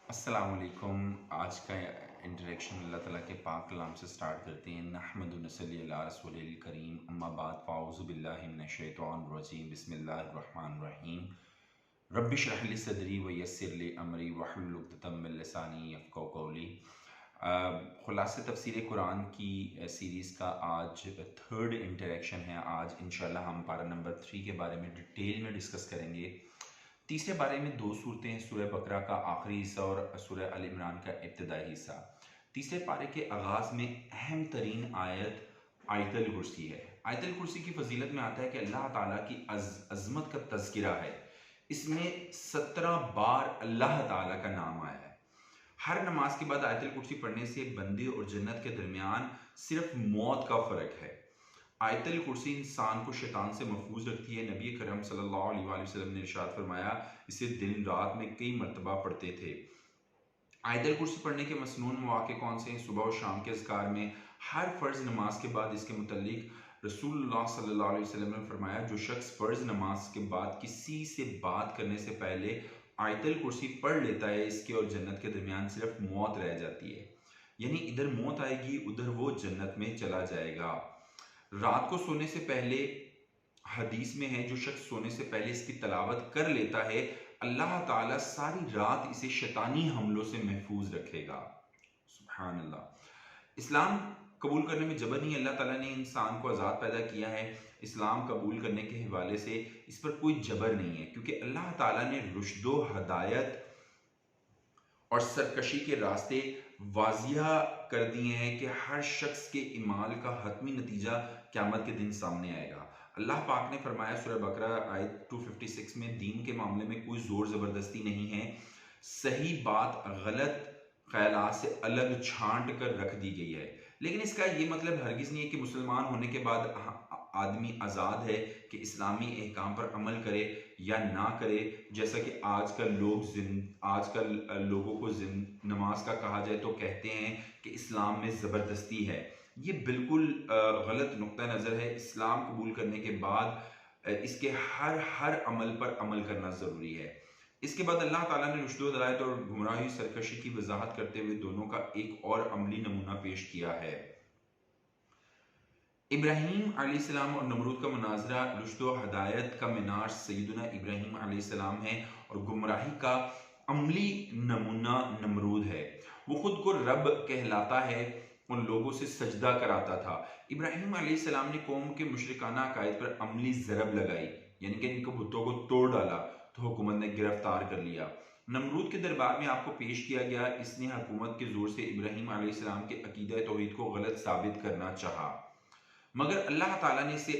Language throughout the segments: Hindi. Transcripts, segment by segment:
अस्सलामुअलैकुम। आज का इंटरेक्शन अल्लाह ताला के पाक कलाम से स्टार्ट करते हैं। नहमदु नसल्ली अला रसूलिल करीम, अम्मा बाद, फ़ाऊज़ु बिल्लाहि मिनश शैतानिर रजीम, बिस्मिल्लाहिर रहमानिर रहीम। रब्बि इश्रह ली सदरी व यस्सिर ली अमरी वहलुल उक़दतम मिन लिसानी यफ़क़हू क़ौली। ख़ुलासे तफ़सीर कुरान की सीरीज़ का आज थर्ड इंटरेक्शन है। आज इंशाअल्लाह हम पारा नंबर 3 के बारे में डिटेल में डिस्कस करेंगे। तीसरे बारे में दो सूरतें हैं, सूरह बकरा का आखिरी हिस्सा और सूरह अल इमरान का इब्तदाई हिस्सा। तीसरे पारे के आगाज़ में अहम तरीन आयत आयतल कुर्सी है। आयतल कुर्सी की फजीलत में आता है कि अल्लाह ताला की अज़मत का तज़किरा है। इसमें 17 बार अल्लाह ताला का नाम आया है। हर नमाज के बाद आयतल कुर्सी पढ़ने से बंदे और जन्नत के दरमियान सिर्फ मौत का फ़र्क है। आयतल कुर्सी इंसान को शैतान से महफूज रखती है। नबी करम सल्लल्लाहु अलैहि वसल्लम ने इरशाद फरमाया, इसे दिन रात में कई मरतबा पढ़ते थे। आयतल कुर्सी पढ़ने के मसनून मौके कौन से हैं? सुबह और शाम के अज़कार में हर फ़र्ज़ नमाज के बाद इसके मुतल्लिक रसूलुल्लाह सल्लल्लाहु अलैहि वसल्लम ने फरमाया, जो शख्स फ़र्ज़ नमाज के बाद किसी से बात करने से पहले आयतल कुर्सी पढ़ लेता है, इसके और जन्नत के दरमियान सिर्फ मौत रह जाती है। यानी इधर मौत आएगी, उधर वो जन्नत में चला जाएगा। रात को सोने से पहले हदीस में है, जो शख्स सोने से पहले इसकी तलावत कर लेता है, अल्लाह ताला सारी रात इसे शैतानी हमलों से महफूज रखेगा। सुभान अल्लाह। इस्लाम कबूल करने में जबर नहीं। अल्लाह ताला ने इंसान को आज़ाद पैदा किया है। इस्लाम कबूल करने के हवाले से इस पर कोई जबर नहीं है, क्योंकि अल्लाह ताला ने रुश्दो हदायत और सरकशी के रास्ते वाजिया कर दिए हैं कि हर शख्स के ईमाल का हतमी नतीजा क़यामत के दिन सामने आएगा। अल्लाह पाक ने फरमाया सूरह बकरा आयत 256 में, दीन के मामले में कोई ज़ोर ज़बरदस्ती नहीं है, सही बात गलत ख्यालात से अलग छांट कर रख दी गई है। लेकिन इसका ये मतलब हरगिज़ नहीं है कि मुसलमान होने के बाद आदमी आज़ाद है कि इस्लामी अहकाम पर अमल करे या ना करे। जैसा कि आजकल लोगों को नमाज का कहा जाए तो कहते हैं कि इस्लाम में ज़बरदस्ती है। ये बिल्कुल गलत नुक्ता नज़र है। इस्लाम कबूल करने के बाद इसके हर अमल पर अमल करना ज़रूरी है। इसके बाद अल्लाह ताला ने रुश्द हिदायत और गुमराही सरकशी की वजाहत करते हुए दोनों का एक और अमली नमूना पेश किया है। इब्राहीम अलैहिस्सलाम और नमरूद का मुनाजरा रुश्द हदायत का मीनार सैयदना इब्राहीम अलैहिस्सलाम है और गुमराही का अमली नमूना नमरूद है। वो खुद को रब कहलाता है, उन लोगों से सजदा कराता था। इब्राहीम अलैहिस्सलाम ने कौम के मुशरिकाना अकायद पर अमली ज़रब लगाई, यानी कि इनको बुतों को तोड़ डाला, तो हुकूमत ने गिरफ्तार कर लिया। नमरूद के दरबार में आपको पेश किया गया। इसने हुकूमत के जोर से इब्राहीम अलैहिस्सलाम के अकीदा तौहीद को गलत साबित करना चाहा, मगर अल्लाह ताला ने इसे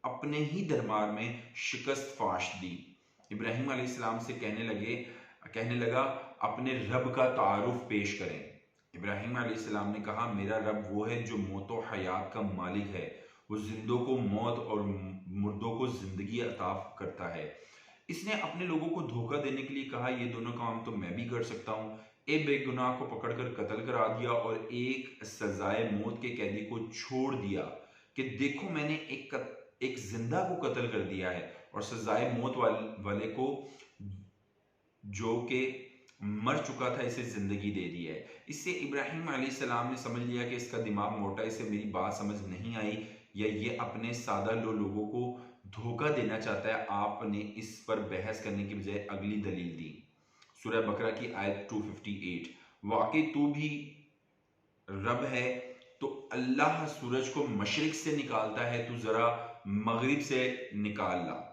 अपने ही दरबार में शिकस्त फाश दी। इब्राहीम अलैहिस्सलाम से कहने लगा, अपने रब का तारुफ पेश करें। इब्राहीम अलैहिस्सलाम ने कहा, मेरा रब वो है जो मौत और हयात का मालिक है। वो जिंदों को मौत और मुर्दों को जिंदगी अता करता है। इसने अपने लोगों को धोखा देने के लिए कहा, ये दोनों काम तो मैं भी कर सकता हूँ। एक बेगुनाह को पकड़कर कत्ल करा दिया और एक सजाए मौत के कैदी को छोड़ दिया कि देखो मैंने एक जिंदा को कत्ल कर दिया है और सजाए मौत वाले को जो कि मर चुका था इसे जिंदगी दे दी है। इससे इब्राहीम अलैहिस्सलाम ने समझ लिया कि इसका दिमाग मोटा, इसे मेरी बात समझ नहीं आई या ये अपने सादा लोगों को धोखा देना चाहता है। आपने इस पर बहस करने की बजाय अगली दलील दी। सूरह बकरा की आयत 258, वाकई तू भी रब है तो अल्लाह सूरज को मशरिक से निकालता है, तू जरा मगरिब से निकाल ला।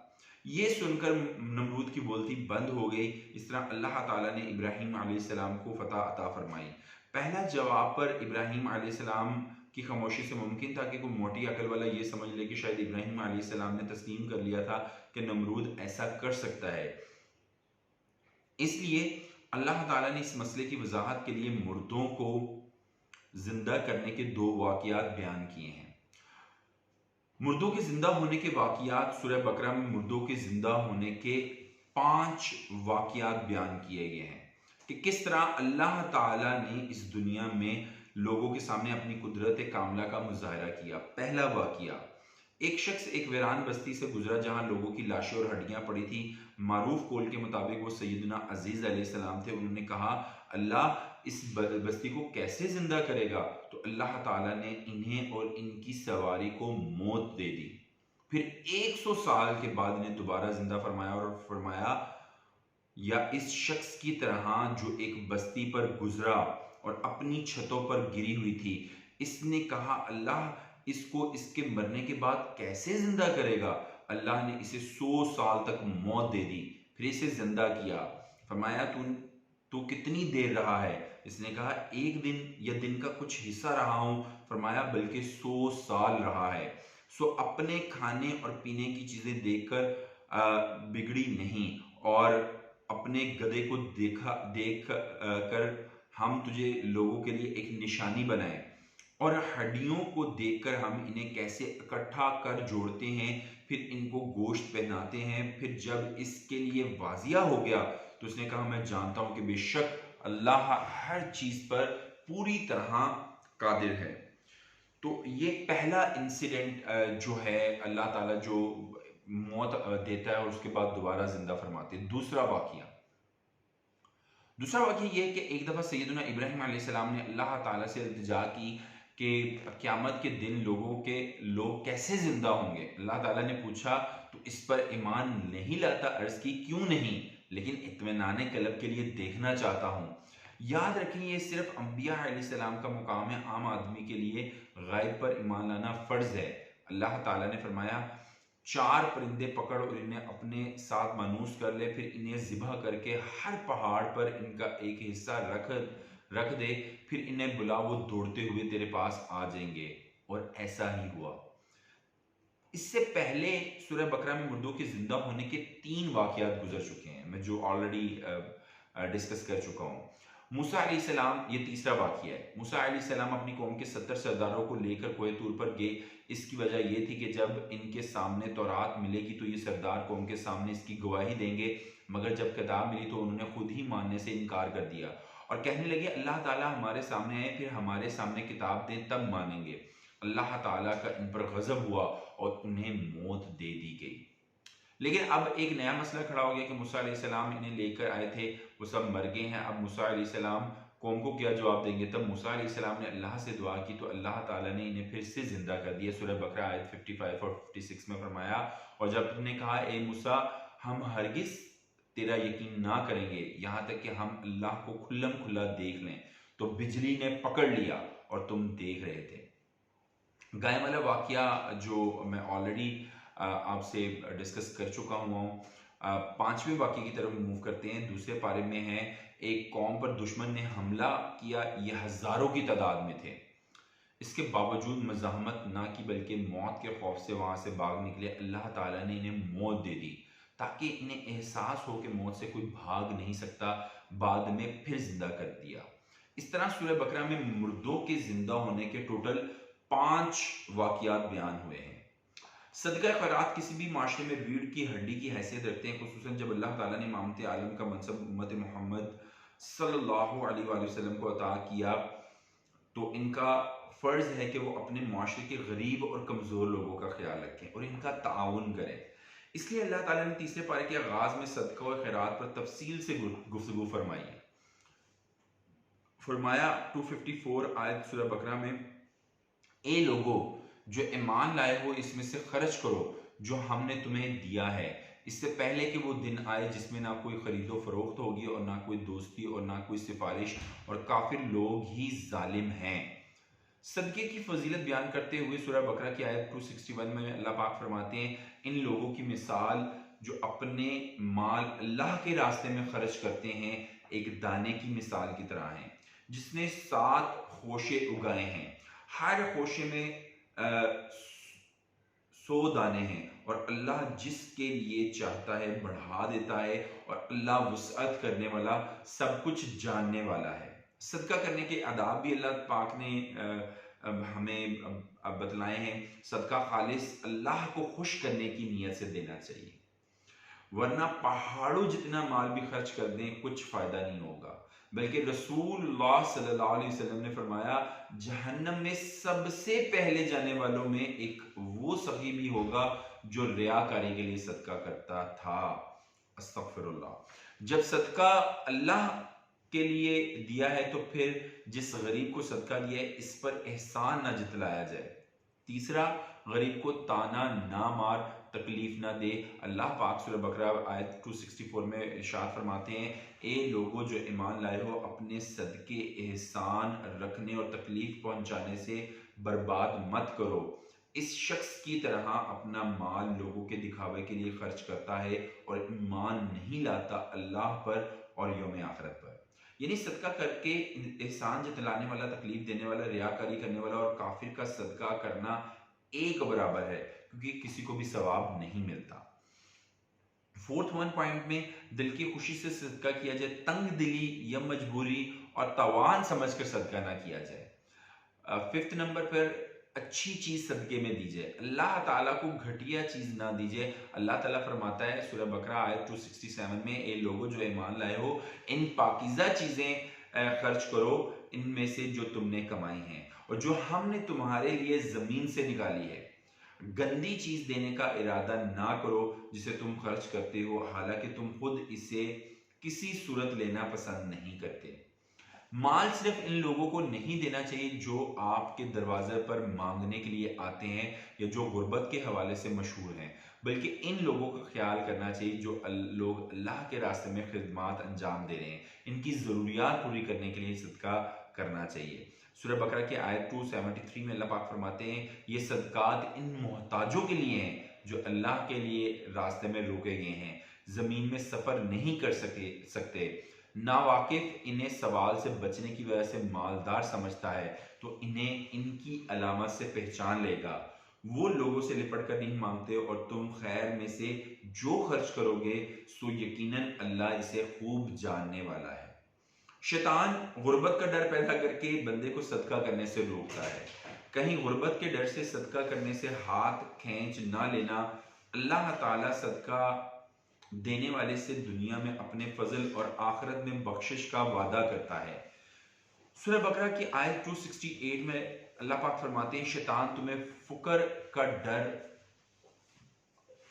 ये सुनकर नमरूद की बोलती बंद हो गई। इस तरह अल्लाह ताला ने इब्राहीम अलैहिस्सलाम को फतह अता फरमाई। पहला जवाब पर इब्राहीम अलैहिस्सलाम की खामोशी से मुमकिन था कि कोई मोटी अकल वाला ये समझ ले कि शायद इब्राहीम अलैहिस्सलाम ने तस्लीम कर लिया था कि नमरूद ऐसा कर सकता है। इसलिए अल्लाह ताला ने इस मसले की वजाहत के लिए मुर्दों को जिंदा करने के दो वाकयात बयान किए हैं। मुर्दों के जिंदा होने के वाकयात सूरह बकरा में मुर्दों के जिंदा होने के 5 वाकयात बयान किए गए हैं कि किस तरह अल्लाह ताला ने इस दुनिया में लोगों के सामने अपनी कुदरत कामला का मुजाहरा किया। पहला वाकया, एक शख्स एक वीरान बस्ती से गुजरा जहां लोगों की लाशें और हड्डियां पड़ी थी। मारूफ कौल के मुताबिक वो सैयदना अजीज अलैहिस्सलाम थे। उन्होंने कहा, अल्लाह इस बस्ती को कैसे जिंदा करेगा? तो अल्लाह ताला ने इन्हें और इनकी सवारी को मौत दे दी। फिर 100 साल के बाद इन्हें दोबारा जिंदा फरमाया और फरमाया, या इस शख्स की तरह जो एक बस्ती पर गुजरा और अपनी छतों पर गिरी हुई थी। इसने कहा, अल्लाह इसको इसके मरने के बाद कैसे जिंदा करेगा? अल्लाह ने इसे 100 साल तक मौत दे दी, फिर इसे जिंदा किया। फरमाया, तू कितनी देर रहा है? इसने कहा, एक दिन या दिन का कुछ हिस्सा रहा हूं। फरमाया, बल्कि 100 साल रहा है। सो अपने खाने और पीने की चीजें देखकर बिगड़ी नहीं, और अपने गधे को देख कर हम तुझे लोगों के लिए एक निशानी बनाए, और हड्डियों को देखकर हम इन्हें कैसे इकट्ठा कर जोड़ते हैं, फिर इनको गोश्त पहनाते हैं। फिर जब इसके लिए वाजिया हो गया तो उसने कहा, मैं जानता हूं कि बेशक अल्लाह हर चीज पर पूरी तरह कादिर है। तो ये पहला इंसिडेंट जो है, अल्लाह ताला जो मौत देता है और उसके बाद दोबारा जिंदा फरमाते हैं। दूसरा वाकया ये है कि एक दफा सैयदना इब्राहिम अलैहिस्सलाम ने अल्लाह ताला से इल्तिजा की कि क़यामत के दिन लोग कैसे जिंदा होंगे। अल्लाह ताला ने पूछा, तो इस पर ईमान नहीं लाता? अर्ज की, क्यों नहीं, लेकिन इत्मीनान क़ल्ब के लिए देखना चाहता हूँ। याद रखें, ये सिर्फ अंबिया अलैहिस्सलाम का मुकाम है, आम आदमी के लिए गायब पर ईमान लाना फ़र्ज है। अल्लाह ताला ने फरमाया, 4 परिंदे पकड़ और इन्हें अपने साथ मानूस कर ले, फिर इन्हें ज़िबह करके हर पहाड़ पर इनका एक हिस्सा रख दे, फिर इन्हें बुला, वो दौड़ते हुए तेरे पास आ जाएंगे। और ऐसा ही हुआ। इससे पहले सूरह बकरा में मुर्दों के जिंदा होने के 3 वाकयात गुजर चुके हैं, मैं जो ऑलरेडी डिस्कस कर चुका हूँ। मूसा अलैहिस्सलाम, ये तीसरा वाकया है। मूसा अलैहिस्सलाम अपनी कौम के 70 सरदारों को लेकर कोहे तूर पर गए। इसकी वजह यह थी कि जब इनके सामने तौरात मिलेगी तो ये सरदार कौम के सामने इसकी गवाही देंगे, मगर जब किताब मिली तो उन्होंने खुद ही मानने से इनकार कर दिया और कहने लगे, अल्लाह ताला हमारे सामने आए, फिर हमारे सामने किताब दें, तब मानेंगे। अल्लाह ताला का इन पर गजब हुआ और उन्हें मौत दे दी गई। लेकिन अब एक नया मसला खड़ा हो गया कि मूसा अलैहिस्सलाम इन्हें लेकर आए थे, वो सब मर गए हैं। अब मूसा अलैहिस्सलाम कौम को क्या जवाब देंगे? तब मूसा अलैहिस्सलाम ने अल्लाह से दुआ की तो अल्लाह ताला ने इन्हें फिर से जिंदा कर दिया। सूरह बकरा आयत 55 और 56 में फरमाया, और जब तुमने कहा, ए मूसा, हम हरगिज तेरा यकीन ना करेंगे यहाँ तक कि हम अल्लाह को खुल्लम खुल्ला देख लें, तो बिजली ने पकड़ लिया और तुम देख रहे थे। गाय वाला वाकया जो मैं ऑलरेडी आपसे डिस्कस कर चुका हुआ हूँ। 5वें वाकये की तरफ मूव करते हैं। दूसरे पारे में है, एक कौम पर दुश्मन ने हमला किया, ये हजारों की तादाद में थे। इसके बावजूद मज़ाहमत ना की, बल्कि मौत के खौफ से वहां से भाग निकले। अल्लाह ताला ने इन्हें मौत दे दी ताकि इन्हें एहसास हो कि मौत से कोई भाग नहीं सकता। बाद में फिर जिंदा कर दिया। इस तरह सूरह बकरा में मुर्दों के जिंदा होने के टोटल 5 वाकयात बयान हुए हैं। सदका खैरात किसी भी माशरे में रीढ़ की हड्डी की हैसियत रखते हैं, खुसूसन जब अल्लाह ताला ने इमामत आलम का मनसब उम्मत मोहम्मद सल्लल्लाहु अलैहि वसल्लम को अता किया, तो इनका फ़र्ज़ है कि वो अपने माशरे के गरीब और कमज़ोर लोगों का ख्याल रखें और इनका ताउन करें। इसलिए अल्लाह ताला ने तीसरे पारे के आगाज़ में सदका और खैरात पर तफसील से गुफ्तगू फरमाई है। फरमाया 254 आयत सूरह बकरा में, ए लोगो जो ईमान लाए हो, इसमें से खर्च करो जो हमने तुम्हें दिया है, इससे पहले कि वो दिन आए जिसमें ना कोई खरीदो फरोख्त होगी और ना कोई दोस्ती और ना कोई सिफारिश, और काफिर लोग ही जालिम हैं। सदके की फजीलत बयान करते हुए सूरह बकरा की आयत 261 में अल्लाह पाक फरमाते हैं, इन लोगों की मिसाल जो अपने माल अल्लाह के रास्ते में खर्च करते हैं, एक दाने की मिसाल की तरह है जिसने 7 खोशे उगाए हैं, हर खोशे में 100 दाने हैं, और अल्लाह जिसके लिए चाहता है बढ़ा देता है, और अल्लाह वुसअत करने वाला, सब कुछ जानने वाला है। सदका करने के आदाब भी अल्लाह पाक ने हमें बतलाए हैं। सदका खालिस अल्लाह को खुश करने की नीयत से देना चाहिए। वरना पहाड़ों जितना माल भी खर्च कर दें कुछ फायदा नहीं होगा। बल्कि रसूलुल्लाह सल्लल्लाहु अलैहि वसल्लम ने फरमाया, जहन्नम में सबसे पहले जाने वालों में एक वो सखी भी होगा जो रियाकारी के लिए सदका करता था। अस्तगफिरुल्लाह। जब सदका अल्लाह के लिए दिया है तो फिर जिस गरीब को सदका दिया है इस पर एहसान ना जतलाया जाए। तीसरा, गरीब को ताना ना मार, तकलीफ ना दे। अल्लाह पाक सूरह बकरा आयत 264 में इरशाद फरमाते हैं, ए लोगों जो ईमान लाए हो, अपने सदके एहसान रखने और तकलीफ पहुंचाने से बर्बाद मत करो। इस शख्स की तरह अपना माल लोगों के दिखावे के लिए खर्च करता है और ईमान नहीं लाता अल्लाह पर और यौम आखिरत पर। यानी सदका करके एहसान जतलाने वाला, तकलीफ देने वाला, रियाकारी करने वाला और काफिर का सदका करना एक बराबर है, क्योंकि किसी को भी सवाब नहीं मिलता। फोर्थ वन पॉइंट में दिल की खुशी से सदका किया जाए, तंग दिली या मजबूरी और तवान समझकर सदका ना किया जाए। फिफ्थ नंबर पर अच्छी चीज सदके में दीजिए, अल्लाह ताला को घटिया चीज ना दीजिए। अल्लाह ताला फरमाता है सूरह बकरा आयत 267 में, ए लोगों जो ईमान लाए हो, इन पाकीज़ा चीजें खर्च करो, इनमें से जो तुमने कमाई हैं और जो हमने तुम्हारे लिए जमीन से निकाली है। गंदी चीज देने का इरादा ना करो जिसे तुम खर्च करते हो, हालांकि तुम खुद इसे किसी सूरत लेना पसंद नहीं करते। माल सिर्फ इन लोगों को नहीं देना चाहिए जो आपके दरवाजे पर मांगने के लिए आते हैं या जो गुर्बत के हवाले से मशहूर हैं, बल्कि इन लोगों का ख्याल करना चाहिए जो लोग अल्लाह के रास्ते में खिदमत अंजाम दे रहे हैं। इनकी ज़रूरियात पूरी करने के लिए सदका करना चाहिए। सूरह बकरा के आयत 273 में अल्लाह पाक फरमाते हैं, ये सदकात इन मोहताजों के लिए हैं जो अल्लाह के लिए रास्ते में रोके गए हैं, ज़मीन में सफ़र नहीं कर सकते। नावाकिफ इन्हें सवाल से बचने की वजह से मालदार समझता है तो इन्हें इनकी अलामत से पहचान लेगा। वो लोगों से लिपट कर नहीं मांगते और तुम खैर में से जो खर्च करोगे सो यकीनन अल्लाह इसे खूब जानने वाला है। शैतान गुर्बत का डर पैदा करके बंदे को सदका करने से रोकता है। कहीं गुर्बत के डर से सदका करने से हाथ खींच ना लेना। अल्लाह ताला सदका देने वाले से दुनिया में अपने फजल और आखिरत में बख्शिश का वादा करता है। सूरह बकरा की आयत 268 में अल्लाह पाक फरमाते हैं, शैतान तुम्हें फुकर का डर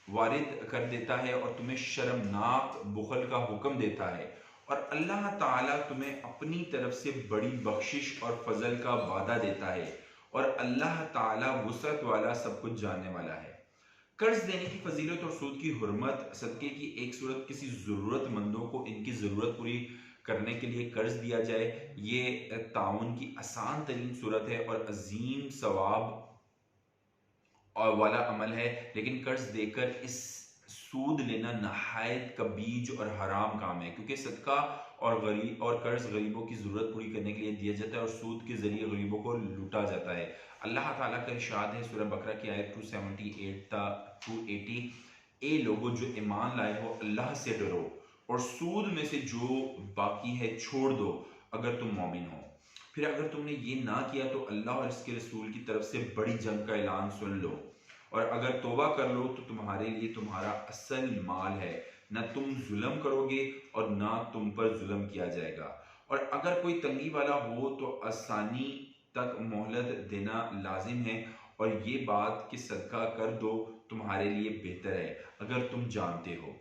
वारिद कर देता है और तुम्हें शर्मनाक बुखल का हुक्म देता है, और अल्लाह ताला तुम्हें अपनी तरफ से बड़ी बख्शिश और फजल का वादा देता है, और अल्लाह ताला वुसअत वाला, सब कुछ जानने वाला है। कर्ज देने की फजीलत और सूद की हुर्मत। सदके की एक सूरत किसी ज़रूरतमंदों को इनकी ज़रूरत पूरी करने के लिए कर्ज दिया जाए। ये ताउन की आसान तरीन सूरत है और अजीम सवाब और वाला अमल है, लेकिन कर्ज देकर इस सूद लेना नहायत कबीज और हराम काम है, क्योंकि सदका और कर्ज गरीबों की ज़रूरत पूरी करने के लिए दिया जाता है और सूद के ज़रिए गरीबों को लूटा जाता है। अल्लाह ताला का इरशाद है सूरह बकरा की आयत 280, ए लोगों जो ईमान लाए हो, अल्लाह से डरो और सूद में से जो बाकी है छोड़ दो अगर तुम मोमिन हो। फिर अगर तुमने ये ना किया तो अल्लाह और इसके रसूल की तरफ से बड़ी जंग का ऐलान सुन लो, और अगर तौबा कर लो तो तुम्हारे लिए तुम्हारा असल माल है, ना तुम जुल्म करोगे और ना तुम पर जुल्म किया जाएगा। और अगर कोई तंगी वाला हो तो आसानी तक मोहलत देना लाजिम है, और ये बात कि सदका कर दो तुम्हारे लिए बेहतर है अगर तुम जानते हो।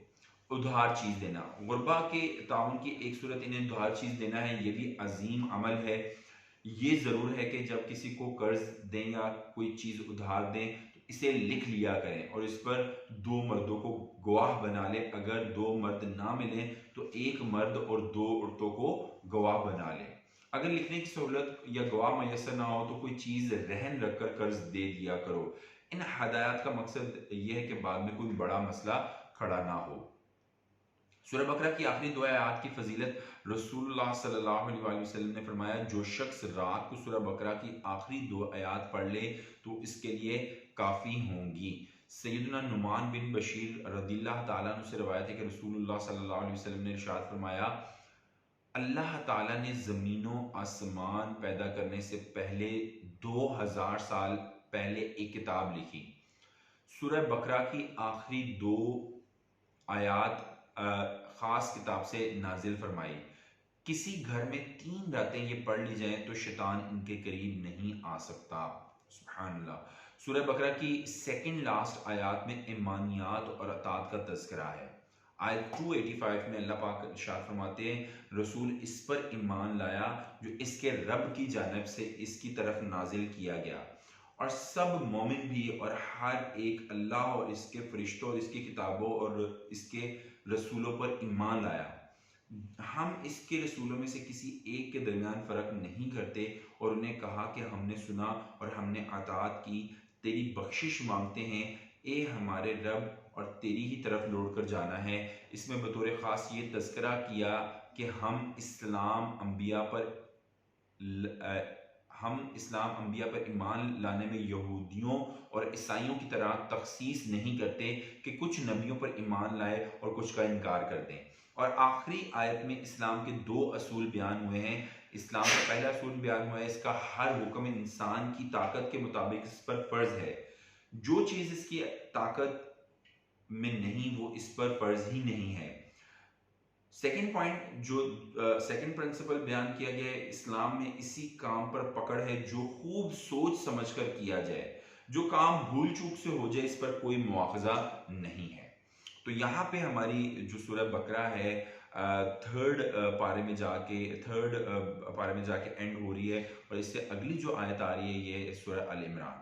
उधार चीज देना। गुरबा के ताउन की एक सूरत इन्हें उधार चीज देना है, ये भी अजीम अमल है। ये जरूर है कि जब किसी को कर्ज दें या कोई चीज उधार दें तो इसे लिख लिया करें और इस पर दो मर्दों को गवाह बना लें। अगर दो मर्द ना मिले तो एक मर्द और दो औरतों को गवाह बना लें। अगर लिखने की सहूलत या गवाह मैसर ना हो तो कोई चीज रहन रखकर कर्ज दे दिया करो। इन हदायत का मकसद यह है कि बाद में कोई बड़ा मसला खड़ा ना हो। सूरह बकरा की आखिरी दो आयत की फजीलत। रसूलुल्लाह सल्लल्लाहु अलैहि वसल्लम ने फरमाया, जो शख्स रात को सूरह बकरा की आखिरी दो आयत पढ़ ले तो इसके लिए काफ़ी होंगी। सैयदना नुमान बिन बशीर रदिल्लाह ताला अन्हु से रवायत है कि रसूलुल्लाह सल्लल्लाहु अलैहि वसल्लम ने इरशाद फरमाया, अल्लाह ताला ने ज़मीनों आसमान पैदा करने से पहले 2000 साल पहले एक किताब लिखी। सूरह बकरा की आखिरी दो आयात ख़ास किताब से नाजिल फरमाई। किसी घर में 3 रातें ये पढ़ ली जाएं तो शैतान इनके करीब नहीं आ सकता। सुभान अल्लाह। सूरह बकरा की सेकंड लास्ट आयात में ईमानियात और अतात का तज़किरा है। आयत 285 में अल्लाह पाक इरशाद फरमाते हैं, रसूल इस पर ईमान लाया जो इसके रब की जानिब से इसकी तरफ नाजिल किया गया, और सब मोमिन भी और हर एक अल्लाह और इसके फरिश्तों और इसकी किताबों और इसके रसूलों पर ईमान लाया। हम इसके रसूलों में से किसी एक के दरमियान फ़र्क नहीं करते, और उन्हें कहा कि हमने सुना और हमने अताअत की, तेरी बख्शिश मांगते हैं ए हमारे रब, और तेरी ही तरफ लौट कर जाना है। इसमें बतौर ख़ास ये तज़किरा किया कि हम इस्लाम अंबिया पर ईमान लाने में यहूदियों और ईसाइयों की तरह तखसीस नहीं करते कि कुछ नबियों पर ईमान लाए और कुछ का इनकार कर दें। और आखिरी आयत में इस्लाम के 2 असूल बयान हुए हैं। इस्लाम का पहला असूल बयान हुआ है, इसका हर हुक्म इंसान की ताकत के मुताबिक इस पर फर्ज है। जो चीज़ इसकी ताकत में नहीं वो इस पर फर्ज ही नहीं है। सेकंड पॉइंट जो सेकंड प्रिंसिपल बयान किया गया है, इस्लाम में इसी काम पर पकड़ है जो खूब सोच समझ कर किया जाए। जो काम भूल चूक से हो जाए इस पर कोई मुआवजा नहीं है। तो यहाँ पे हमारी जो सूरह बकरा है थर्ड पारे में जाके एंड हो रही है, और इससे अगली जो आयत आ रही है ये सूरह अल इमरान।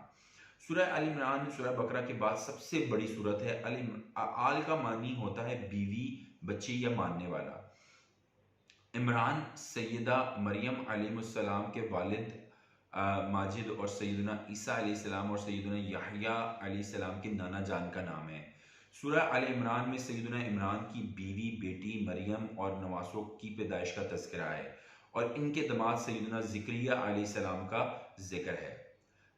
सूरह अल इमरान सूरह बकरा के बाद सबसे बड़ी सूरत है। आल का मानी होता है बीवी, बच्चे या मानने वाला। इमरान सैयदा मरियम अलैहिस्सलाम के वालिद माजिद और सैयदना ईसा अलैहिस्सलाम और सैयदना यहया अलैहिस्सलाम के नाना जान का नाम है। सूरह अल इमरान में सैयदना इमरान की बीवी बेटी मरियम और नवासों की पैदाइश का तज़किरा है, और इनके दामाद सैयदना ज़िक्रिया अलैहिस्सलाम का जिक्र है।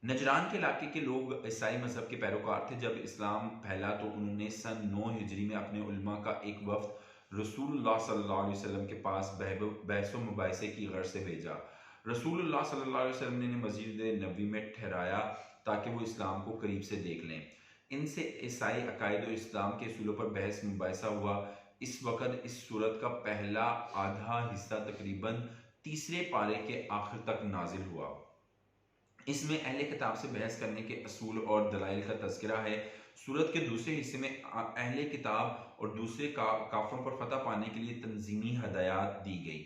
नजरान के इलाके के लोग ईसाई मजहब के पैरोकार थे। जब इस्लाम फैला तो उन्होंने सन 9 हिजरी में अपने उलमा का एक वफ्द रसूलुल्लाह सल्लल्लाहु अलैहि वसल्लम के पास बहस व मुबाहिसे की गर्ज से भेजा। रसूलुल्लाह सल्लल्लाहु अलैहि वसल्लम ने मस्जिद नबी में ठहराया ताकि वो इस्लाम को करीब से देख लें। इनसे ईसाई अकायद और इस्लाम के असूलों पर बहस मुबाहिसा हुआ। इस वक़्त इस सूरत का पहला आधा हिस्सा तकरीबन तीसरे पारे के आखिर तक नाजिल हुआ। इसमें अहले किताब से बहस करने के असूल और दलाइल का तज़किरा है। सूरत के दूसरे हिस्से में अहले किताब और दूसरे काफरों पर फतह पाने के लिए तंजीमी हदायत दी गई।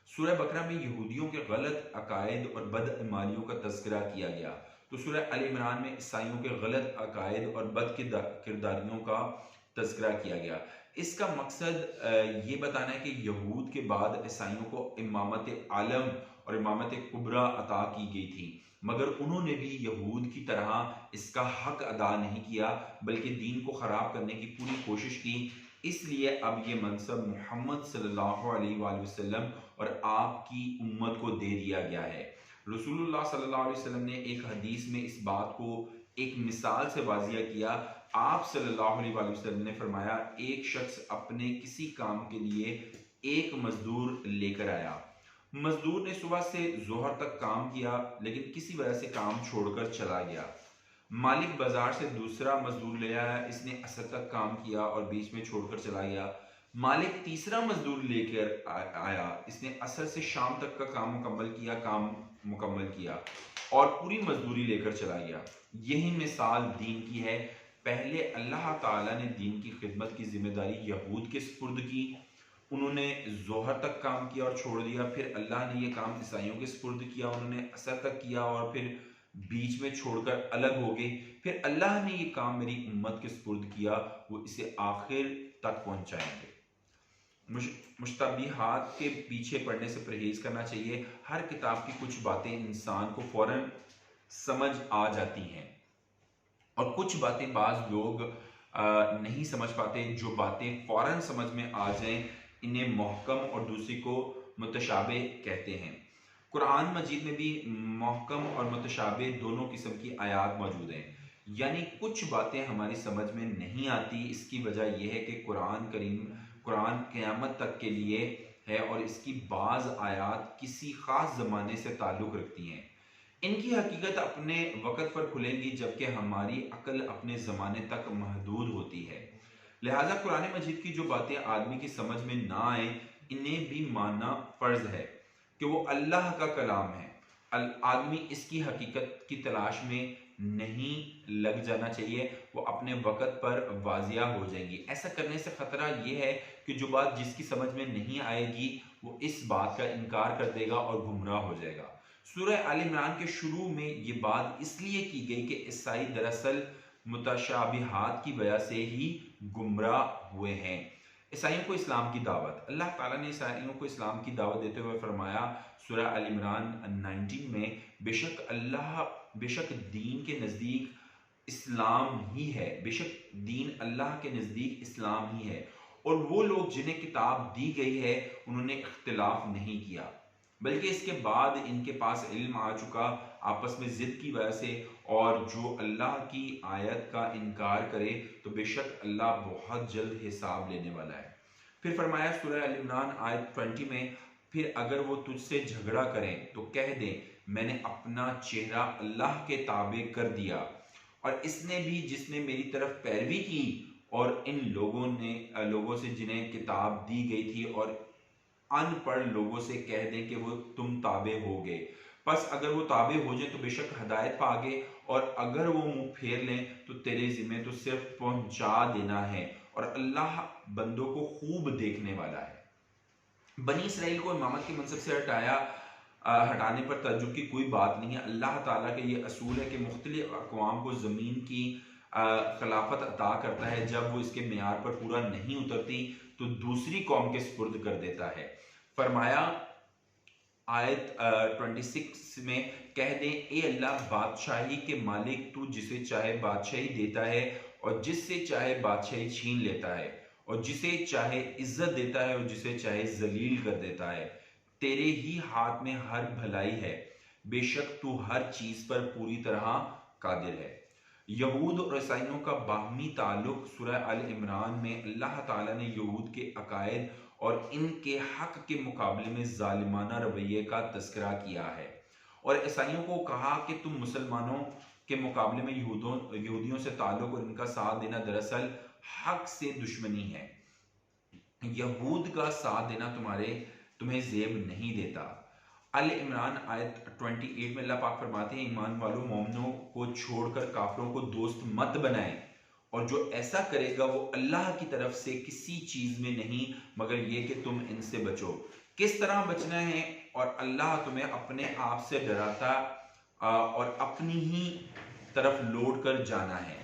सूरह बकरा में यहूदियों के गलत अकायद और बदईमानियों का तज़किरा किया गया, तो सूरह अल इमरान में ईसाइयों के गलत अकायद और बद किरदारियों का तज़किरा किया गया। इसका मकसद ये बताना है कि यहूद के बाद ईसाइयों को इमामत आलम और इमामत कुबरा अता की गई थी, मगर उन्होंने भी यहूद की तरह इसका हक अदा नहीं किया, बल्कि दीन को ख़राब करने की पूरी कोशिश की। इसलिए अब ये मनसब मोहम्मद सल्लल्लाहु अलैहि वसल्लम और आपकी उम्मत को दे दिया गया है। रसूलुल्लाह सल्लल्लाहु अलैहि वसल्लम ने एक हदीस में इस बात को एक मिसाल से वाज़िया किया। आप सल्लल्लाहु अलैहि वसल्लम ने फरमाया, एक शख्स अपने किसी काम के लिए एक मजदूर लेकर आया। मजदूर ने सुबह से जोहर तक काम किया, लेकिन किसी वजह से काम छोड़कर चला गया। मालिक बाजार से दूसरा मजदूर ले आया, इसने असर तक काम किया और बीच में छोड़कर चला गया। मालिक तीसरा मजदूर लेकर आया, इसने असर से शाम तक का काम मुकम्मल किया और पूरी मजदूरी लेकर चला गया। यही मिसाल दीन की है। पहले अल्लाह ताला ने दीन की खिदमत की जिम्मेदारी यहूद के सुपुर्द की, उन्होंने जोहर तक काम किया और छोड़ दिया। फिर अल्लाह ने यह काम ईसाइयों के सुपुर्द किया, उन्होंने असर तक किया और फिर बीच में छोड़कर अलग हो गए। फिर अल्लाह ने यह काम मेरी उम्मत के सुपुर्द किया, वो इसे आखिर तक पहुंचाएंगे। मुश्तबिहात के पीछे पड़ने से परहेज करना चाहिए। हर किताब की कुछ बातें इंसान को फौरन समझ आ जाती हैं और कुछ बातें बाज लोग नहीं समझ पाते। जो बातें फौरन समझ में आ जाएं इन्हें मोहकम और दूसरी को मुतशाबे कहते हैं। कुरान मजीद में भी मोहकम और मुतशाबे दोनों किस्म की आयात मौजूद हैं, यानी कुछ बातें हमारी समझ में नहीं आती। इसकी वजह यह है कि कुरान क़यामत तक के लिए है और इसकी बाज़ आयात किसी ख़ास ज़माने से ताल्लुक़ रखती हैं। इनकी हकीकत अपने वक़्त पर खुलेंगी, जबकि हमारी अक्ल अपने ज़माने तक महदूद होती है। लिहाजा कुरान मजीद की जो बातें आदमी की समझ में ना आए, इन्हें भी मानना फर्ज है कि वो अल्लाह का कलाम है। आदमी इसकी हकीकत की तलाश में नहीं लग जाना चाहिए, वो अपने वक़्त पर वाजिया हो जाएंगी। ऐसा करने से ख़तरा ये है कि जो बात जिसकी समझ में नहीं आएगी वो इस बात का इनकार कर देगा और गुमराह हो जाएगा। सूरह आल इमरान के शुरू में ये बात इसलिए की गई कि ईसाई दरअसल मुतशाबिहात की वजह से ही गुमराह हुए हैं। ईसाइयों को इस्लाम की दावत, अल्लाह ताला ने ईसाइयों को इस्लाम की दावत देते हुए फरमाया सूरह अल इमरान 19 में, बेशक दीन के नज़दीक इस्लाम ही है, बेशक दीन अल्लाह के नज़दीक इस्लाम ही है, और वो लोग जिन्हें किताब दी गई है उन्होंने इख्तिलाफ नहीं किया, बल्कि इसके बाद इनके पास इल्म आ चुका आपस में ज़िद की वजह से। और जो अल्लाह की आयत का इनकार करे तो बेशक अल्लाह बहुत जल्द हिसाब लेने वाला है। फिर फरमाया सूरह अल इमरान आयत 20 में, फिर अगर वो तुझसे झगड़ा करें तो कह दे मैंने अपना चेहरा अल्लाह के ताबे कर दिया, और इसने भी जिसने मेरी तरफ पैरवी की, और इन लोगों से जिन्हें किताब दी गई थी, और अनपढ़ लोगों से कह दें कि वो तुम ताबे हो गए। बस अगर वो ताबे हो जाए तो बेशक हदायत पा गए, और अगर वो मुंह फेर लें तो तेरे जिम्मे तो सिर्फ पहुंचा देना है, और अल्लाह बंदों को खूब देखने वाला है। बनी इसराइल को इमामत के मनसब से हटाने पर तअज्जुब की कोई बात नहीं है। अल्लाह ताला के ये असूल है कि मुख्तलिफ अक़वाम को ज़मीन की खिलाफत अता करता है, जब वो इसके मेयार पर पूरा नहीं उतरती तो दूसरी कौम के सुपुर्द कर देता है। फरमाया आयत 26 में, कह दें ए अल्लाह बादशाही के मालिक, तू जिसे चाहे बादशाही देता है और जिससे चाहे बादशाही छीन लेता है, और जिसे चाहे इज्जत देता है और जिसे चाहे जलील कर देता है। तेरे ही हाथ में हर भलाई है, बेशक तू हर चीज पर पूरी तरह कादिर है। यहूद और ईसाइयों का बाहमी ताल्लुक सूरह अल इमरान में अल्लाह ताला ने यहूद के अकायद और इनके हक के मुकाबले में जालिमाना रवैये का तस्करा किया है, और ईसाइयों को कहा कि तुम मुसलमानों के मुकाबले में यहूदियों से ताल्लुक और इनका साथ देना दरअसल हक से दुश्मनी है। यहूद का साथ देना तुम्हें जेब नहीं देता। अल इमरान आयत 28 में अल्लाह पाक फरमाते हैं, ईमान वालों मोमिनों को छोड़कर काफिरों को दोस्त मत बनाएं, और जो ऐसा करेगा वो अल्लाह की तरफ से किसी चीज में नहीं मगर ये कि तुम इनसे बचो। किस तरह बचना है? और अल्लाह तुम्हें अपने आप से डराता और अपनी ही तरफ लौट कर जाना है।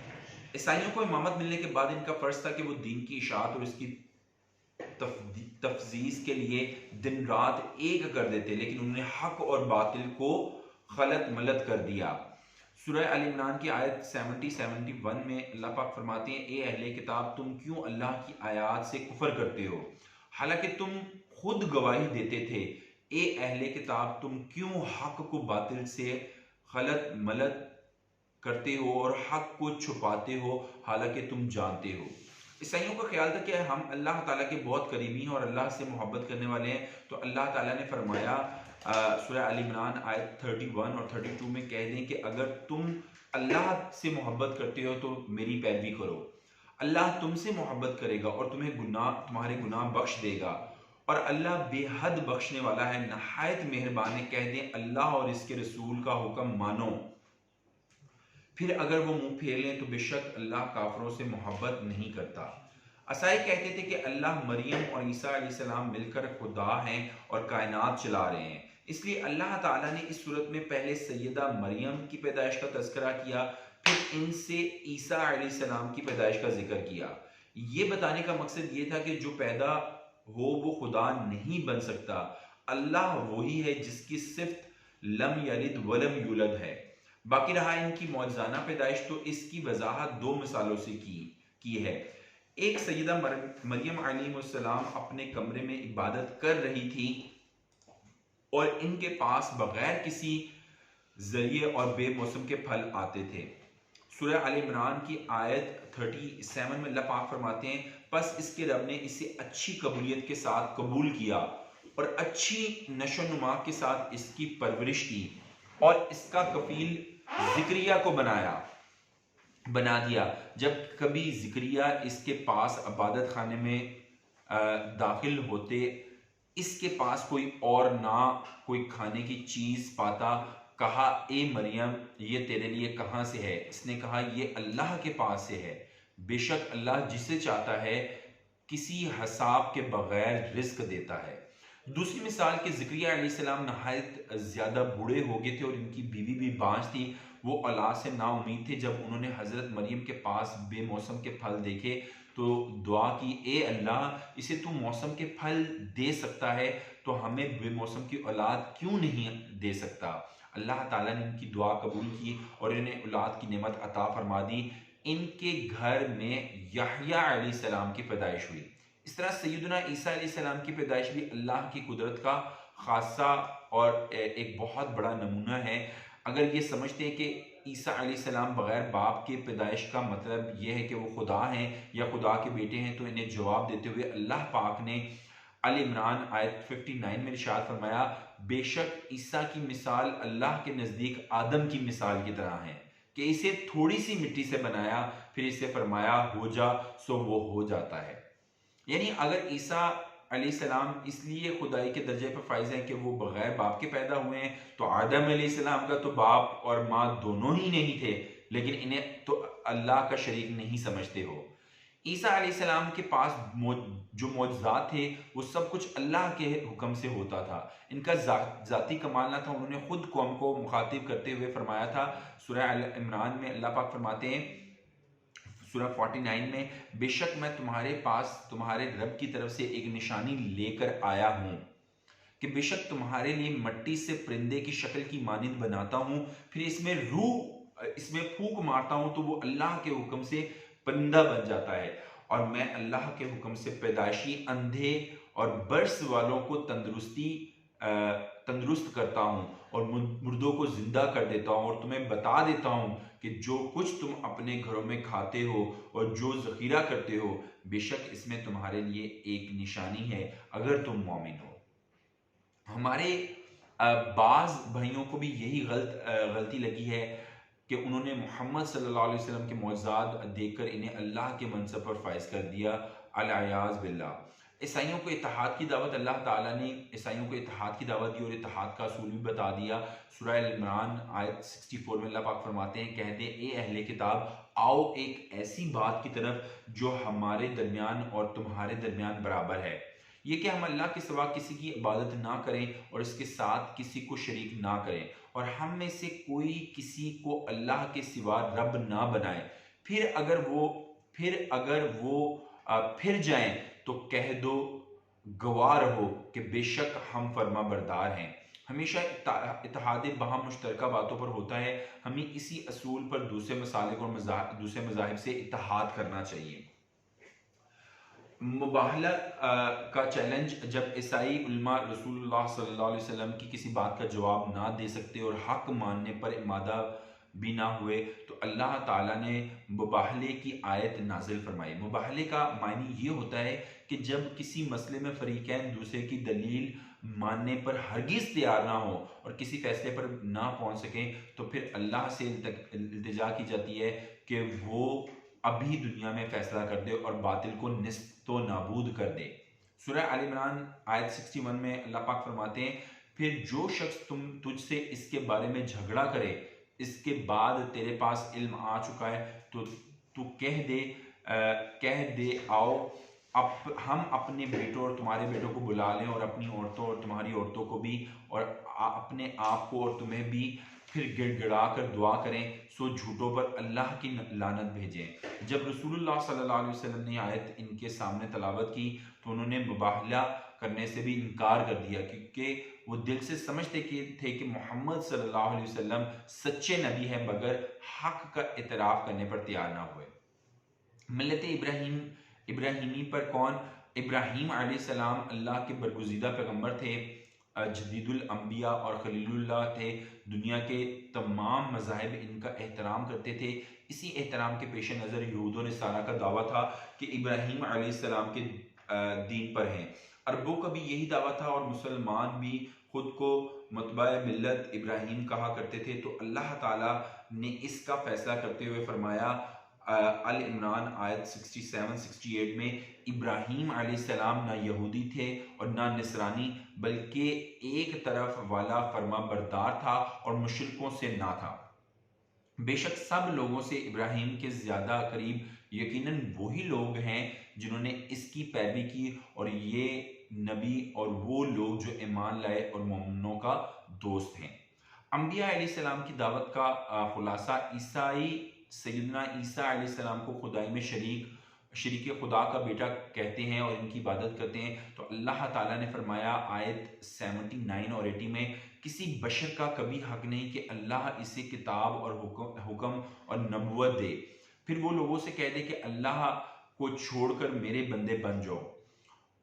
ईसाइयों को इमामत मिलने के बाद इनका फर्ज था कि वो दीन की इशाअत और इसकी तफजीज के लिए दिन रात एक कर देते, लेकिन उन्होंने हक और बातिल को खलत मलत कर दिया। सूरह अल इमरान की आयत 70-71 में अल्लाह पाक फरमाते हैं, ए अहले किताब, तुम क्यों अल्लाह की आयत से कुफर करते हो हालांकि तुम खुद गवाही देते थे। ए अहले किताब, तुम क्यों हक को बातिल से खलत मलत करते हो और हक को छुपाते हो हालांकि तुम जानते हो। ईसाइयों का ख्याल था कि हम अल्लाह ताला के बहुत करीबी हैं और अल्लाह से मोहब्बत करने वाले हैं, तो अल्लाह ताला ने फरमाया सूरह अल इमरान आयत 31 और 32 में, कह दें कि अगर तुम अल्लाह से मोहब्बत करते हो तो मेरी पैरवी करो, अल्लाह तुमसे मोहब्बत करेगा और तुम्हारे गुनाह बख्श देगा, और अल्लाह बेहद बख्शने वाला है, नहायत मेहरबान है। कह दें अल्लाह और इसके रसूल का हुक्म मानो, फिर अगर वो मुंह फेर लें तो बेशक अल्लाह काफरों से मोहब्बत नहीं करता। असाई कहते थे कि अल्लाह, मरियम और ईसा अलैहिस्सलाम मिलकर खुदा हैं और कायनात चला रहे हैं, इसलिए अल्लाह ताला ने इस सूरत में पहले सैयदा मरियम की पैदाइश का तज़किरा किया, फिर इनसे ईसा अलैहिस्सलाम की पैदाइश का जिक्र किया। ये बताने का मकसद ये था कि जो पैदा हो वो खुदा नहीं बन सकता, अल्लाह वही है जिसकी सिफ्त लम यलिद वलम यूलद है। बाकी रहा इनकी मौजज़ाना पैदाइश, तो इसकी वजाहत दो मिसालों से की है। एक सैयदा मरियम अलैहिस्सलाम अपने कमरे में इबादत कर रही थी और इनके पास बगैर किसी जरिए और बेमौसम के फल आते थे। सूरह अल इमरान की आयत 37 में अल्लाह पाक फरमाते हैं, बस इसके रब ने इसे अच्छी कबूलियत के साथ कबूल किया और अच्छी नशोनुमा के साथ इसकी परवरिश की और इसका कफील ज़िक्रिया को बनाया, बना दिया। जब कभी ज़िक्रिया इसके पास इबादत खाने में दाखिल होते, इसके पास कोई और ना कोई खाने की चीज़ पाता, कहा ए मरियम ये तेरे लिए कहाँ से है? इसने कहा ये अल्लाह के पास से है। बेशक अल्लाह जिसे चाहता है किसी हिसाब के बगैर रिस्क देता है। दूसरी मिसाल के ज़िक्रिया अलैहिस्सलाम नहायत ज़्यादा बूढ़े हो गए थे और इनकी बीवी भी बांझ थी। वो औलाद से नाउमीद थे। जब उन्होंने हज़रत मरियम के पास बेमौसम के फल देखे तो दुआ की, ए अल्लाह इसे तू मौसम के फल दे सकता है तो हमें बेमौसम की औलाद क्यों नहीं दे सकता? अल्लाह ताला ने इनकी दुआ कबूल की और इन्हें औलाद की नेमत अता फरमा दी। इनके घर में यहया अलैहिस्सलाम की पैदाइश हुई। इस तरह सैयदना ईसा अलैहिस्सलाम की पैदाइश भी अल्लाह की कुदरत का खासा और एक बहुत बड़ा नमूना है। अगर ये समझते हैं कि ईसा अलैहिस्सलाम बगैर बाप के पैदाइश का मतलब यह है कि वो खुदा हैं या खुदा के बेटे हैं, तो इन्हें जवाब देते हुए अल्लाह पाक ने अल इमरान आयत 59 में इरशाद फरमाया, बेशक ईसा की मिसाल अल्लाह के नज़दीक आदम की मिसाल की तरह है कि इसे थोड़ी सी मिट्टी से बनाया, फिर इसे फरमाया हो जा, सो वो हो जाता है। यानी अगर ईसा अलैहिस्सलाम इसलिए खुदाई के दर्जे पर फाइज हैं कि वो बगैर बाप के पैदा हुए हैं, तो आदम अलैहिस्सलाम का तो बाप और माँ दोनों ही नहीं थे, लेकिन इन्हें तो अल्लाह का शरीक नहीं समझते हो। ईसा अलैहिस्सलाम के पास जो मौजज़ात थे वो सब कुछ अल्लाह के हुक्म से होता था। इनका ज़ाती कमाल ना था। उन्होंने खुद कौम को मुखातिब करते हुए फरमाया था, सूरह अल इमरान में अल्लाह पाक फरमाते हैं सूरह 49 में, बेशक मैं तुम्हारे पास तुम्हारे रब की तरफ से एक निशानी लेकर आया हूं कि बेशक तुम्हारे लिए मट्टी से परिंदे की शक्ल की मानिंद बनाता हूं, फिर इसमें फूंक मारता हूं तो वो अल्लाह के हुक्म से परिंदा बन जाता है। और मैं अल्लाह के हुक्म से पैदाइशी अंधे और बर्स वालों को तंदुरुस्त करता हूं और मुर्दों को जिंदा कर देता हूं और तुम्हें बता देता हूं कि जो कुछ तुम अपने घरों में खाते हो और जो जखीरा करते हो, बेशक इसमें तुम्हारे लिए एक निशानी है अगर तुम मोमिन हो। हमारे बाज भाइयों को भी यही गलती लगी है कि उन्होंने मोहम्मद सल्लल्लाहु अलैहि वसल्लम के मौजज़ात देखकर इन्हें अल्लाह के मनसब पर फाइज कर दिया। अल-अयाज़ बिल्लाह। ईसाइयों को इत्तेहाद की दावत, अल्लाह ताला ने ईसाइयों को इत्तेहाद की दावत दी और इत्तेहाद का असूल भी बता दिया। सूरह अल इमरान आयत 64 में अल्लाह पाक फरमाते हैं, कह दे ए अहले किताब, आओ एक ऐसी बात की तरफ जो हमारे दरमियान और तुम्हारे दरमियान बराबर है, ये कि हम अल्लाह के सिवा किसी की इबादत ना करें और इसके साथ किसी को शरीक ना करें, और हम में से कोई किसी को अल्लाह के सिवा रब ना बनाए। फिर अगर वो फिर जाएं तो कह दो गवाह रहो कि बेशक हम फर्मा बरदार हैं। हमेशा इत्तेहाद बाहम मुश्तरका बातों पर होता है। हमें इसी असूल पर दूसरे मसालिक और दूसरे मज़ाहिब से इत्तेहाद करना चाहिए। मुबाहला का चैलेंज, जब ईसाई उलमा रसूलुल्लाह सल्लल्लाहु अलैहि वसल्लम की किसी बात का जवाब ना दे सकते और हक मानने पर इमादा भी ना हुए, तो अल्लाह ताला ने मुबाहले की आयत नाजिल फरमाई। मुबाहले का मायने ये होता है कि जब किसी मसले में फरीकैन दूसरे की दलील मानने पर हरगिज़ तैयार ना हो और किसी फैसले पर ना पहुंच सकें, तो फिर अल्लाह से इल्तिजा की जाती है कि वो अभी दुनिया में फैसला कर दे और बातिल को निस्तो नाबूद कर दे। सूरह आल इमरान आयत 61 में अल्लाह पाक फरमाते हैं, फिर जो शख्स तुझसे इसके बारे में झगड़ा करे, इसके बाद तेरे पास इल्म आ चुका है, तो तू कह दे आओ हम अपने बेटों और तुम्हारे बेटों को बुला लें और अपनी औरतों और तुम्हारी औरतों को भी और अपने आप को और तुम्हें भी, फिर गिड़गिड़ा कर दुआ करें, सो झूठों पर अल्लाह की लानत भेजें। जब रसूलुल्लाह सल्लल्लाहु अलैहि वसल्लम ने आयत इनके सामने तलावत की तो उन्होंने मुबाहला करने से भी इनकार कर दिया, क्योंकि वो दिल से समझते थे कि मोहम्मद सल्लल्लाहु अलैहि वसल्लम सच्चे नबी हैं मगर हक का इतराफ़ करने पर तैयार ना हुए। मिल्लत इब्राहिमी पर कौन? इब्राहीम अलैहिस्सलाम अल्लाह के बरगुज़ीदा पैगम्बर थे, जदीदुल अंबिया और खलीलुल्लाह थे। दुनिया के तमाम मज़ाहिब इनका एहतराम करते थे। इसी एहतराम के पेश नज़र यहूद और नसारा का दावा था कि इब्राहीम अलैहिस्सलाम के दीन पर हैं। अरबों का भी यही दावा था और मुसलमान भी खुद को मुतबा मिल्लत इब्राहीम कहा करते थे। तो अल्लाह ताला ने इसका फैसला करते हुए फरमाया, अल इमरान आयत 67-68 में इब्राहीम अलैहिस्सलाम ना यहूदी थे और ना नसरानी, बल्कि एक तरफ वाला फर्मा बरदार था और मुशरिकों से ना था। बेशक सब लोगों से इब्राहिम के ज़्यादा करीब यकीनन वही लोग हैं जिन्होंने इसकी पैरवी की, और ये नबी और वो लोग जो ईमान लाए और मोमिनों का दोस्त हैं। अंबिया अलैहिस्सलाम की दावत का खुलासा ईसाई सैयदना ईसा अलैहिस्सलाम को खुदाई में शरीक खुदा का बेटा कहते हैं और इनकी इबादत करते हैं। तो अल्लाह ताला ने फरमाया आयत 79 और 80 में, किसी बशर का कभी हक नहीं कि अल्लाह इसे किताब और हुक्म और नबुवत दे, फिर वो लोगों से कह दे कि अल्लाह को छोड़कर मेरे बंदे बन जाओ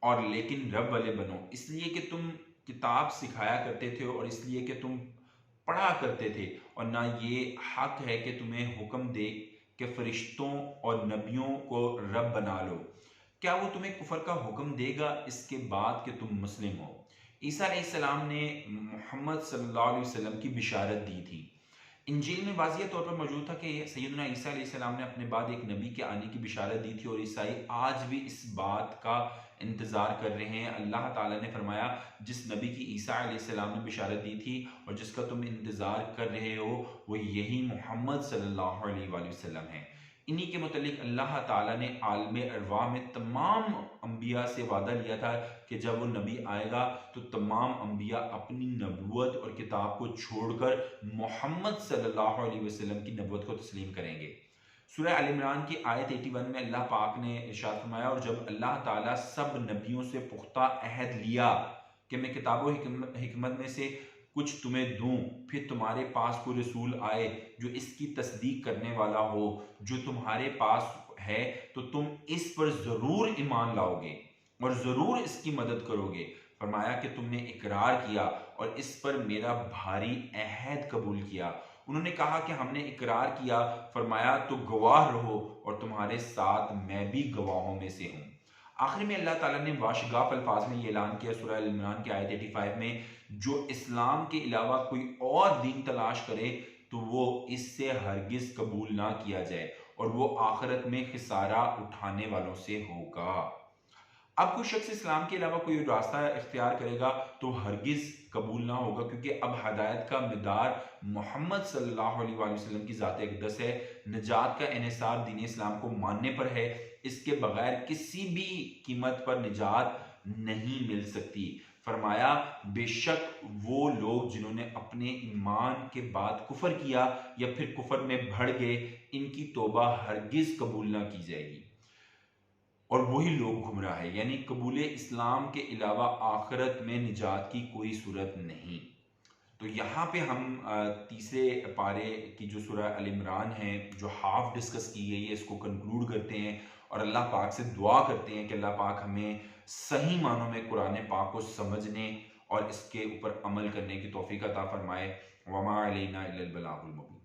और लेकिन रब वाले बनो, इसलिए कि तुम किताब सिखाया करते थे और इसलिए कि तुम पढ़ा करते थे, और ना ये हक है कि तुम्हें हुक्म दे कि फरिश्तों और नबियों को रब बना लो। क्या वो तुम्हें कुफर का हुक्म देगा इसके बाद कि तुम मुस्लिम हो? ईसा अलैहिस्सलाम ने मोहम्मद सल्लल्लाहु अलैहि वसल्लम की बिशारत दी थी। इंजील में वाज़िह तौर पर मौजूद था कि सैयदना ईसा अलैहिस्सलाम ने अपने बाद एक नबी के आने की बिशारत दी थी, और ईसाई आज भी इस बात का इंतज़ार कर रहे हैं। अल्लाह ताला ने फरमाया, जिस नबी की ईसा अलैहिस्सलाम ने बिशारत दी थी और जिसका तुम इंतज़ार कर रहे हो, वो यही मोहम्मद सल्लल्लाहु अलैहि वसल्लम है। इन्हीं के मुतल्लिक अल्लाह ताला ने आलम अरवाह में तमाम अंबिया से वादा लिया था कि जब वो नबी आएगा तो तमाम अंबिया अपनी नबूवत और किताब को छोड़कर मोहम्मद सल्लल्लाहु अलैहि वसल्लम की नबूवत को तस्लीम करेंगे। सूरह अल इमरान की आयत 81 में अल्लाह पाक ने इरशाद फरमाया, और जब अल्लाह ताला सब नबियों से पुख्ता अहद लिया कि मैं किताब व हिकमत में से कुछ तुम्हें दूं, फिर तुम्हारे पास कोई रसूल आए जो इसकी तस्दीक करने वाला हो जो तुम्हारे पास है, तो तुम इस पर ज़रूर ईमान लाओगे और ज़रूर इसकी मदद करोगे। फरमाया कि तुमने इकरार किया और इस पर मेरा भारी अहद कबूल किया। उन्होंने कहा कि हमने इकरार किया। फरमाया तो गवाह रहो और तुम्हारे साथ मैं भी गवाहों में से हूँ। आखिर में अल्लाह ताला ने वाशगाफ अल्फाज में ये ऐलान किया सूरह अल इमरान की आयत 85 में, जो इस्लाम के अलावा कोई और दीन तलाश करे तो वो इससे हरगिज कबूल ना किया जाए और वो आखिरत में खिसारा उठाने वालों से होगा। अब कोई शख्स इस्लाम के अलावा कोई रास्ता इख्तियार करेगा तो हरगिज कबूल ना होगा, क्योंकि अब हदायत का मिदार मोहम्मद सल्लल्लाहु अलैहि वसल्लम की ज़ात अक़दस है। निजात का इन्हिसार दीन इस्लाम को मानने पर है। इसके बगैर किसी भी कीमत पर निजात नहीं मिल सकती। फरमाया, बेशक वो लोग जिन्होंने अपने ईमान के बाद कुफर किया या फिर कुफर में बढ़ गए, इनकी तौबा हरगिज कबूल ना की जाएगी और वही लोग गुमराह है, यानी कबूल इस्लाम के अलावा आखिरत में निजात की कोई सूरत नहीं। तो यहाँ पे हम तीसरे पारे की जो सूरह अल इमरान है, जो हाफ डिस्कस की गई है, इसको कंक्लूड करते हैं और अल्लाह पाक से दुआ करते हैं कि अल्लाह पाक हमें सही मानों में कुरान पाक को समझने और इसके ऊपर अमल करने की तौफीक अता फरमाए। वमा अलैना इल्लल बलागुल मुबीन।